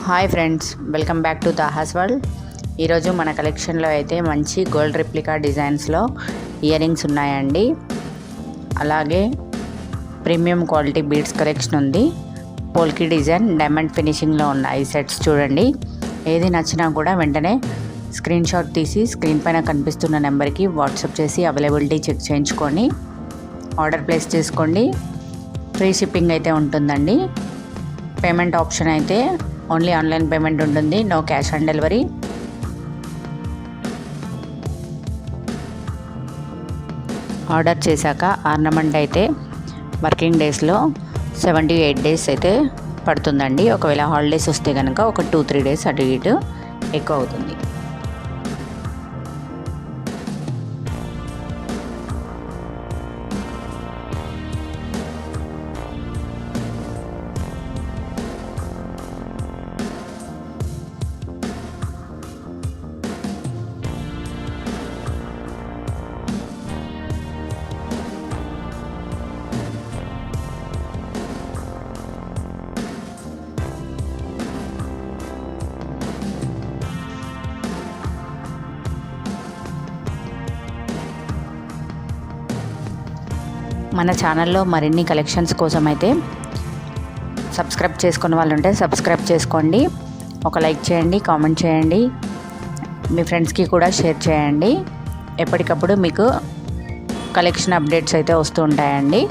Hi friends, welcome back to Taha's world. ఈరోజు మన కలెక్షన్లో అయితే మంచి గోల్డ్ రిప్లికా డిజైన్స్లో ఇయర్ రింగ్స్ ఉన్నాయండి. అలాగే ప్రీమియం క్వాలిటీ బీడ్స్ కలెక్షన్ ఉంది. పోల్కి డిజైన్ డైమండ్ ఫినిషింగ్లో ఉన్న ఈ సెట్స్ చూడండి. ఏది నచ్చినా కూడా వెంటనే స్క్రీన్ షాట్ తీసి స్క్రీన్ పైన కనిపిస్తున్న నెంబర్కి వాట్సాప్ చేసి అవైలబిలిటీ చెక్ చేయించుకొని ఆర్డర్ ప్లేస్ చేసుకోండి. ఫ్రీ షిప్పింగ్ అయితే ఉంటుందండి. పేమెంట్ ఆప్షన్ అయితే ఓన్లీ ఆన్లైన్ పేమెంట్ ఉంటుంది, no cash on delivery. Order చేశాక ఆర్నమెంట్ అయితే వర్కింగ్ డేస్లో 78 డేస్ అయితే పడుతుందండి. ఒకవేళ హాలిడేస్ వస్తే కనుక ఒక 2-3 డేస్ అటు ఇటు ఎక్కువ అవుతుంది. మన ఛానల్లో మరిన్ని కలెక్షన్స్ కోసం అయితే సబ్స్క్రైబ్ చేసుకున్న వాళ్ళు ఉంటే సబ్స్క్రైబ్ చేసుకోండి. ఒక లైక్ చేయండి, కామెంట్ చేయండి, మీ ఫ్రెండ్స్కి కూడా షేర్ చేయండి. ఎప్పటికప్పుడు మీకు కలెక్షన్ అప్డేట్స్ అయితే వస్తూ ఉంటాయండి.